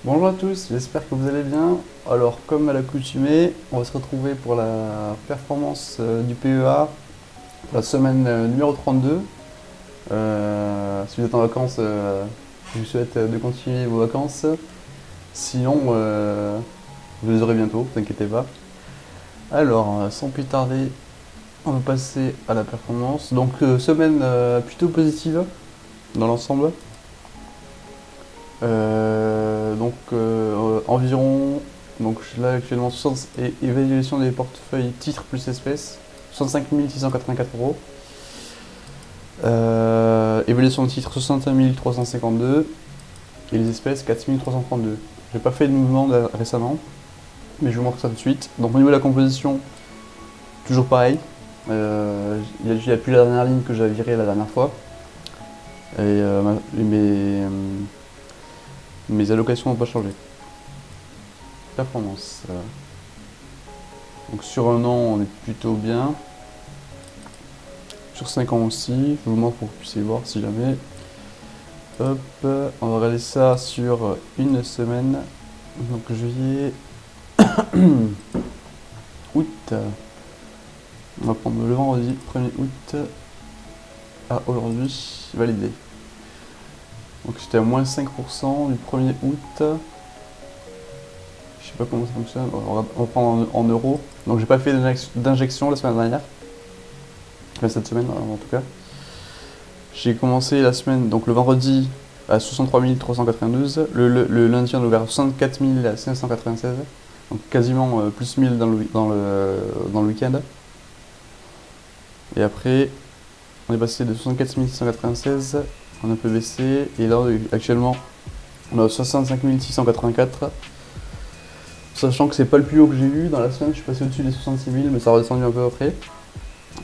Bonjour à tous, j'espère que vous allez bien. Alors, comme à l'accoutumée, on va se retrouver pour la performance du PEA pour la semaine numéro 32. Si vous êtes en vacances, je vous souhaite de continuer vos vacances. Sinon, vous les aurez bientôt, ne vous inquiétez pas. Alors, sans plus tarder, on va passer à la performance. Donc, semaine plutôt positive dans l'ensemble. Environ, donc là actuellement 60 évaluation des portefeuilles titres plus espèces, 65 684 euros. Évaluation de titres 61 352 et les espèces 4 332. J'ai pas fait de mouvement récemment, mais je vous montre ça tout de suite. Donc au niveau de la composition, toujours pareil. Il n'y a plus la dernière ligne que j'avais virée la dernière fois. Et mes allocations n'ont pas changé. Performance. Donc sur un an, on est plutôt bien. Sur 5 ans aussi, je vous montre pour que vous puissiez voir si jamais. Hop, on va regarder ça sur une semaine. Donc juillet, août. On va prendre le vendredi 1er août à aujourd'hui, validé. Donc j'étais à moins 5% du 1er août. Je sais pas comment ça fonctionne, on va prendre en euros. Donc j'ai pas fait d'injection la semaine dernière. Enfin cette semaine en tout cas. J'ai commencé la semaine, donc le vendredi à 63 392. Le lundi on est ouvert à 64 596. Donc quasiment plus 1000 dans le week-end. Et après on est passé de 64 696, on a un peu baissé. Et là actuellement on a 65 684. Sachant que c'est pas le plus haut que j'ai eu dans la semaine, je suis passé au-dessus des 66 000, mais ça a redescendu un peu après.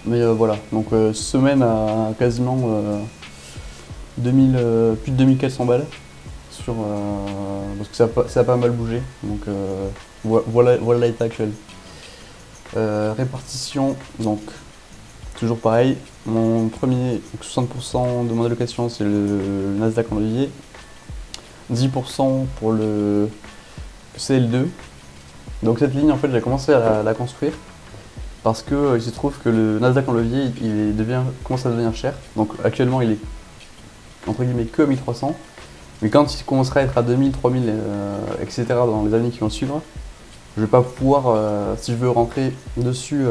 Mais voilà, donc semaine à quasiment 2000, plus de 2400 balles, parce que ça a pas mal bougé. Donc voilà l'état actuel. Répartition, donc toujours pareil. Mon premier, donc 60% de mon allocation, c'est le Nasdaq en levier. 10% pour le CL2. Donc cette ligne, en fait, j'ai commencé à la construire parce que il se trouve que le Nasdaq en levier, commence à devenir cher. Donc actuellement, il est entre guillemets que à 1300. Mais quand il commencera à être à 2000, 3000, etc. dans les années qui vont suivre, je vais pas pouvoir, si je veux rentrer dessus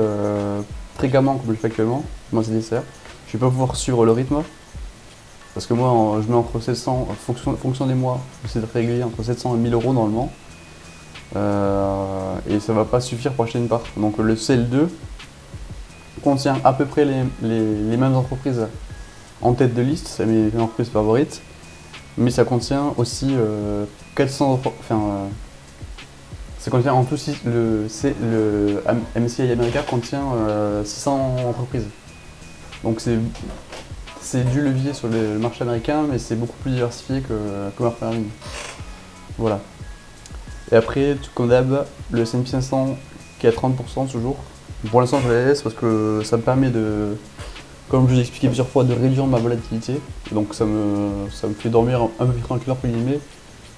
fréquemment comme je le fais actuellement, moi c'est nécessaire, je vais pas pouvoir suivre le rythme. Parce que moi, je mets entre 700, en fonction des mois, j'essaie d'être régulier entre 700 et 1000 euros normalement. Et ça va pas suffire pour acheter une part. Donc le CL2 contient à peu près les mêmes entreprises en tête de liste, c'est mes entreprises favorites, mais ça contient aussi 400, ça contient en tout le MSCI américain contient 600 entreprises. Donc c'est du levier sur le marché américain, mais c'est beaucoup plus diversifié que ma première ligne. Voilà. Et après, comme d'hab, le S&P 500 qui est à 30% toujours. Pour l'instant, je la laisse parce que ça me permet de, comme je vous ai expliqué plusieurs fois, de réduire ma volatilité. Donc ça me fait dormir un peu plus tranquille entre guillemets,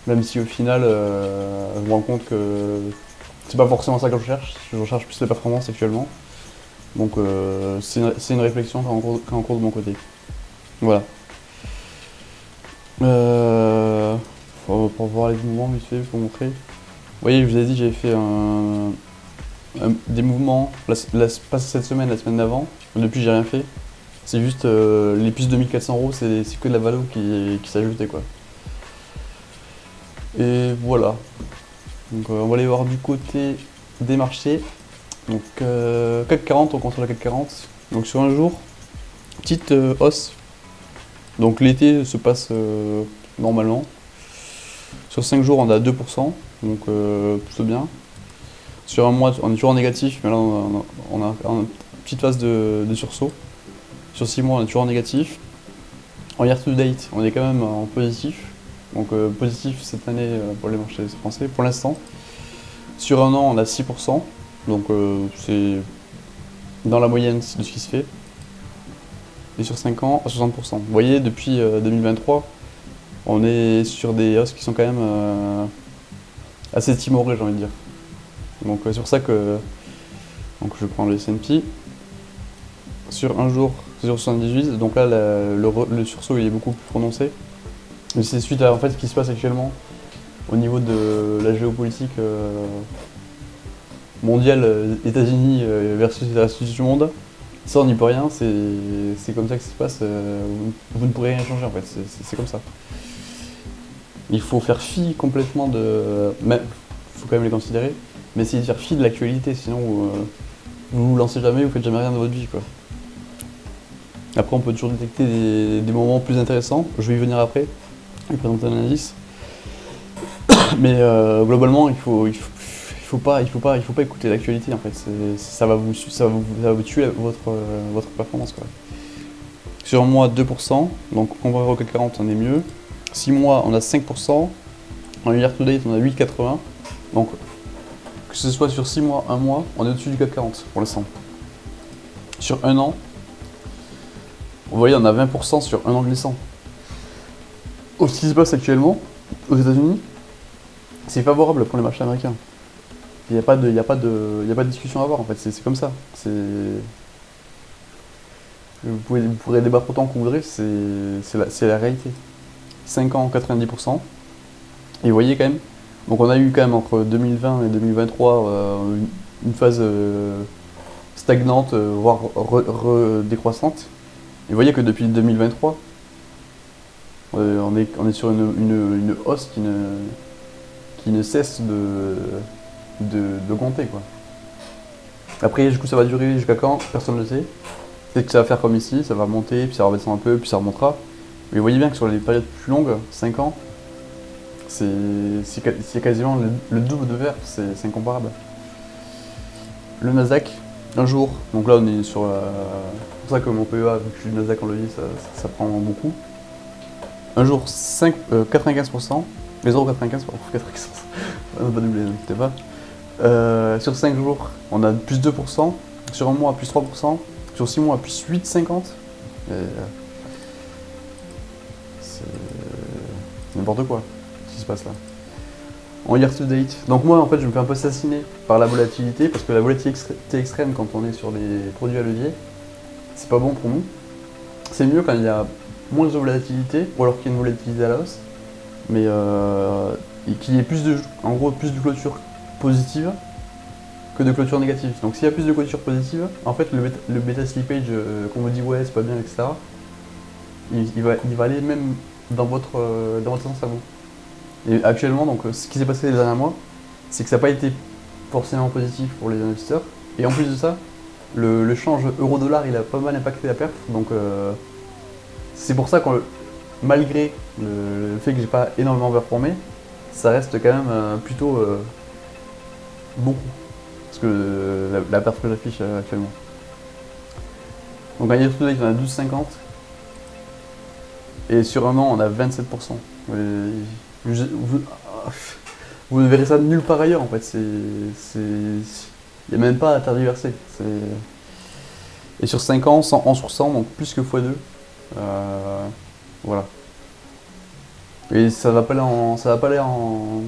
même si au final, je me rends compte que c'est pas forcément ça que je recherche. Je recherche plus la performance actuellement. Donc c'est une réflexion qui est en cours de mon côté. Voilà. Pour voir les mouvements vite fait, pour montrer. Vous voyez, je vous ai dit, j'avais fait des mouvements, pas cette semaine, la semaine d'avant. Depuis, j'ai rien fait. C'est juste les plus de 2400 euros, c'est que de la valo qui s'ajoutait quoi. Et voilà. Donc on va aller voir du côté des marchés. Donc CAC 40, on contrôle la CAC 40. Donc sur un jour, petite hausse. Donc l'été se passe normalement. Sur 5 jours, on a 2%, donc plutôt bien. Sur un mois, on est toujours en négatif, mais là, on a une petite phase de sursaut. Sur 6 mois, on est toujours en négatif. En year to date, on est quand même en positif. Donc positif cette année pour les marchés français, pour l'instant. Sur un an, on a 6%, donc c'est dans la moyenne de ce qui se fait. Et sur 5 ans, à 60%. Vous voyez, depuis 2023, on est sur des hausses qui sont quand même assez timoré, j'ai envie de dire. Donc c'est pour ça que donc, je prends le S&P. Sur un jour, 0,78, donc là le sursaut il est beaucoup plus prononcé. Mais c'est suite à en fait, ce qui se passe actuellement au niveau de la géopolitique mondiale, États-Unis versus le reste du monde. Ça on n'y peut rien, c'est comme ça que ça se passe, vous ne pourrez rien changer en fait, c'est comme ça. Il faut faire fi complètement de... Mais il faut quand même les considérer, mais essayez de faire fi de l'actualité, sinon vous vous lancez jamais, vous faites jamais rien de votre vie quoi. Après on peut toujours détecter des moments plus intéressants, je vais y venir après, je vais présenter un indice. Mais globalement il faut pas écouter l'actualité en fait, ça va vous tuer votre performance quoi. Sur un mois 2%, donc comparé au CAC 40 on est mieux. 6 mois on a 5%, en year to date on a 8,80. Donc que ce soit sur 6 mois, 1 mois, on est au-dessus du CAC 40 pour l'instant. Sur un an, vous voyez on a 20% sur un an glissant. Ce qui se passe actuellement aux États-Unis, c'est favorable pour les marchés américains. Il n'y a pas de discussion à avoir en fait, c'est comme ça. Vous pourrez débattre autant que vous voudrez, c'est la réalité. 5 ans 90%. Et vous voyez quand même, donc on a eu quand même entre 2020 et 2023 une phase stagnante, voire décroissante. Et vous voyez que depuis 2023, on est sur une hausse qui ne cesse d'augmenter quoi. Après du coup ça va durer jusqu'à quand, personne ne le sait. C'est que ça va faire comme ici, ça va monter, puis ça va redescendre un peu, puis ça remontera. Mais vous voyez bien que sur les périodes plus longues, 5 ans, c'est quasiment le double de vert, c'est incomparable. Le Nasdaq, un jour, donc là on est sur c'est pour ça que mon PEA, vu que je suis Nasdaq en levier, ça prend beaucoup. Un jour 95%, mais 0,95, pardon, 95%, on n'a pas doublé, n'inquiétez pas. Sur 5 jours, on a plus 2%, sur un mois plus 3%, sur 6 mois plus 8,50. C'est n'importe quoi ce qui se passe là. En year to date, donc moi en fait je me fais un peu assassiner par la volatilité, parce que la volatilité extrême quand on est sur les produits à levier, c'est pas bon pour nous. C'est mieux quand il y a moins de volatilité, ou alors qu'il y a une volatilité à la hausse, mais et qu'il y ait plus de clôture positive que de clôture négative. Donc s'il y a plus de clôture positive, en fait le bêta slippage qu'on vous dit ouais c'est pas bien, etc., il va aller même dans votre sens à vous. Et actuellement, donc, ce qui s'est passé les derniers mois, c'est que ça n'a pas été forcément positif pour les investisseurs. Et en plus de ça, le change euro-dollar, il a pas mal impacté la perf. Donc c'est pour ça que malgré le fait que j'ai pas énormément performé, ça reste quand même plutôt beaucoup. Parce que la perf que j'affiche actuellement. Donc en year to date, on a 12,50. Et sur un an, on a 27%. Vous ne verrez ça nulle part ailleurs en fait. Il n'y a même pas à tergiverser. Et sur 5 ans, 111%, donc plus que x2. Voilà. Et ça va pas aller en.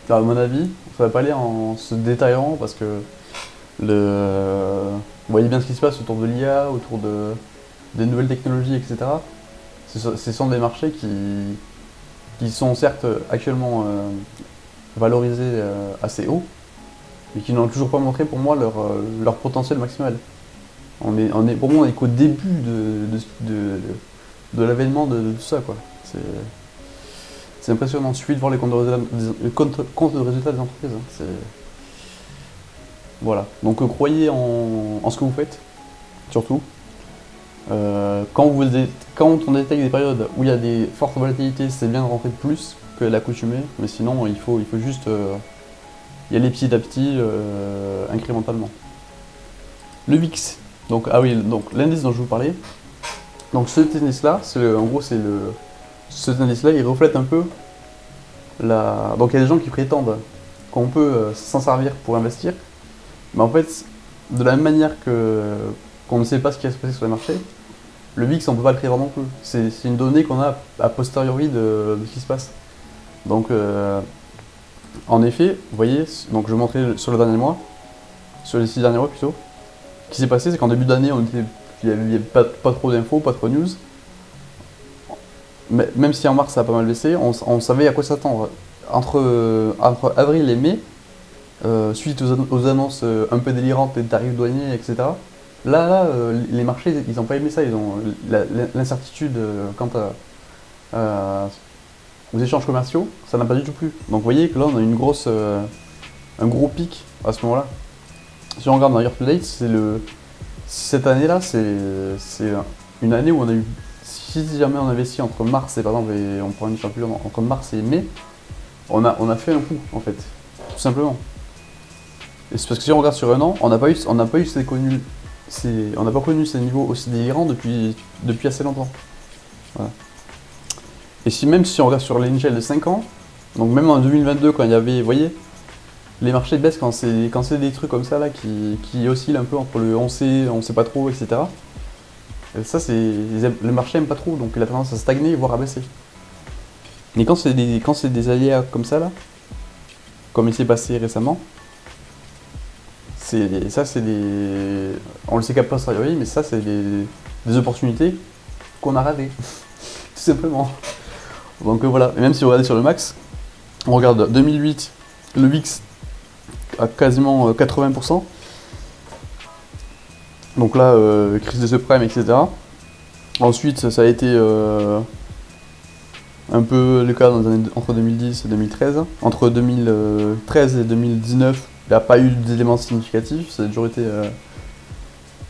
À mon avis, ça va pas aller en se détaillant parce que vous voyez bien ce qui se passe autour de l'IA, autour des nouvelles technologies, etc. Ce sont des marchés qui sont certes actuellement valorisés assez haut, mais qui n'ont toujours pas montré pour moi leur potentiel maximal. Pour moi, on est qu'au début de l'avènement de tout ça, quoi. C'est impressionnant. Il suffit de voir les comptes de résultats des entreprises. Hein. Voilà. Donc croyez en ce que vous faites, surtout. Quand on détecte des périodes où il y a des fortes volatilités, c'est bien de rentrer plus que l'accoutumée, mais sinon il faut juste y aller petit à petit, incrémentalement. Le VIX, donc l'indice dont je vous parlais, donc cet indice-là, cet indice-là, il reflète un peu donc il y a des gens qui prétendent qu'on peut s'en servir pour investir, mais en fait, de la même manière qu'on ne sait pas ce qui va se passer sur les marchés, le VIX on ne peut pas le prévoir non plus. C'est une donnée qu'on a a posteriori de ce qui se passe. Donc En effet, vous voyez, donc je montrais sur le dernier mois, sur les 6 derniers mois plutôt, ce qui s'est passé, c'est qu'en début d'année, il n'y avait pas trop d'infos, pas trop de news. Mais, même si en mars ça a pas mal baissé, on savait à quoi s'attendre. Entre avril et mai, suite aux annonces un peu délirantes des tarifs douaniers, etc. Les marchés, ils n'ont pas aimé ça. Ils ont l'incertitude quant aux échanges commerciaux, ça n'a pas du tout plu. Donc vous voyez que là, on a un gros pic à ce moment-là. Si on regarde dans Year to Date, cette année-là, c'est une année où on a eu, si jamais on investit entre mars et par exemple, et on prend une calcul entre mars et mai, on a fait un coup en fait, tout simplement. Et c'est parce que si on regarde sur un an, on n'a pas connu ces niveaux aussi délirants depuis assez longtemps. Voilà. Et même si on regarde sur l'échelle de 5 ans, donc même en 2022 quand il y avait, vous voyez, les marchés baissent quand c'est des trucs comme ça là qui oscillent un peu entre le on sait pas trop, etc. Et ça le marché aime pas trop, donc il a tendance à stagner voire à baisser. Mais quand c'est des aléas comme ça là, comme il s'est passé récemment, on le sait qu'à posteriori, mais ça c'est des opportunités qu'on a ratées, tout simplement. Donc voilà, et même si vous regardez sur le max, on regarde 2008, le VIX à quasiment 80%. Donc là, crise de subprime, etc. Ensuite, ça a été un peu le cas entre 2010 et 2013. Entre 2013 et 2019, il n'y a pas eu d'éléments significatifs, ça a toujours été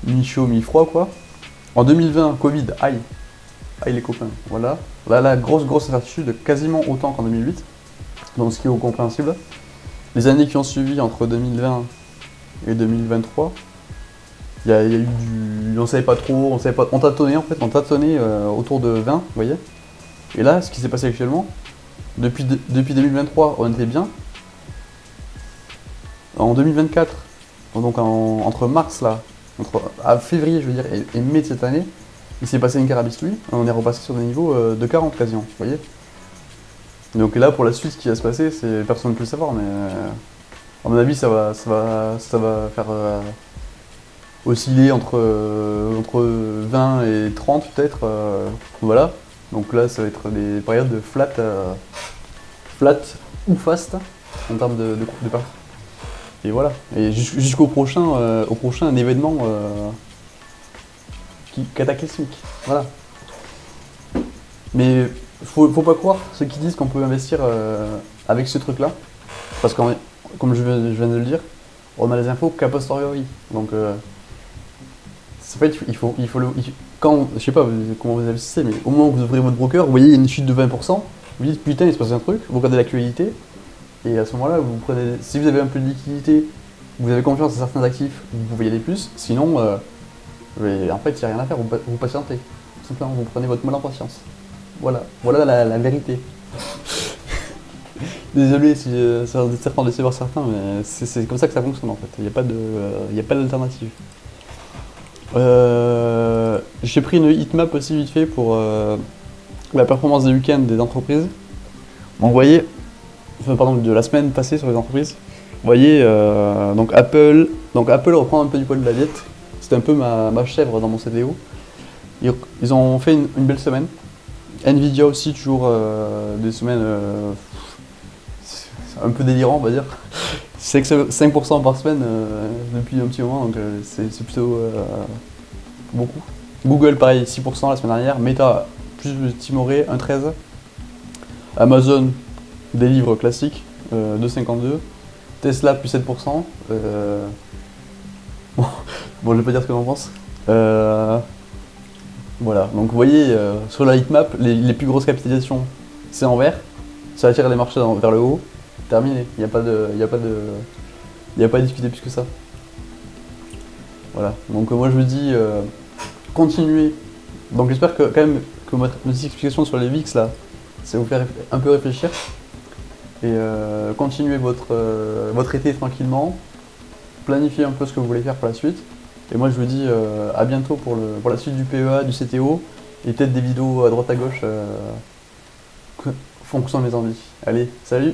mi-chaud, mi-froid quoi. En 2020, Covid, aïe les copains, voilà. Là, grosse incertitude, quasiment autant qu'en 2008, donc ce qui est compréhensible. Les années qui ont suivi entre 2020 et 2023, il y a eu on savait pas trop, on tâtonnait autour de 20, vous voyez. Et là, ce qui s'est passé actuellement, depuis 2023, on était bien. En 2024, donc entre mars là, à février je veux dire, et mai de cette année, il s'est passé une carabistouille, on est repassé sur des niveaux de 40 quasiment, vous voyez. Donc là, pour la suite, ce qui va se passer, personne ne peut le savoir, mais à mon avis, ça va faire osciller entre 20 et 30 peut-être, voilà. Donc là, ça va être des périodes de flat ou fast en termes de partie. Et voilà. Et jusqu'au prochain événement cataclysmique. Voilà. Mais faut pas croire ceux qui disent qu'on peut investir avec ce truc-là, parce que comme je viens de le dire, on a les infos qu'a posteriori. Donc en fait, je sais pas comment vous investissez, mais au moment où vous ouvrez votre broker, vous voyez une chute de 20%, vous dites putain il se passe un truc, vous regardez l'actualité, et à ce moment-là, si vous avez un peu de liquidité, vous avez confiance en certains actifs, vous pouvez y aller plus, sinon en fait il n'y a rien à faire, vous patientez. Tout simplement, vous prenez votre mal en patience. Voilà la vérité. Désolé si ça va certainement décevoir certains, mais c'est comme ça que ça fonctionne en fait. Il n'y a pas d'alternative. J'ai pris une heatmap aussi vite fait pour la performance des week-ends des entreprises. Vous voyez, de la semaine passée sur les entreprises. Vous voyez, donc Apple reprend un peu du poil de la diète. C'était un peu ma chèvre dans mon CDO. Ils ont fait une belle semaine. Nvidia aussi, toujours des semaines un peu délirant, on va dire. C'est que 5% par semaine depuis un petit moment, donc c'est plutôt beaucoup. Google, pareil, 6% la semaine dernière. Meta, plus timoré, 1,13. Amazon, des livres classiques, 2,52. Tesla, plus 7%. Bon, je vais pas dire ce que j'en pense. Voilà, donc vous voyez, sur la heatmap, les plus grosses capitalisations, c'est en vert. Ça attire les marchés vers le haut. Terminé, il n'y a pas à discuter plus que ça. Voilà, donc moi je me dis, continuez. Donc j'espère que quand même que ma petite explication sur les VIX là, ça va vous faire un peu réfléchir. Et continuez votre été tranquillement. Planifiez un peu ce que vous voulez faire pour la suite. Et moi je vous dis à bientôt pour la suite du PEA, du CTO, et peut-être des vidéos à droite à gauche fonction de mes envies. Allez, salut!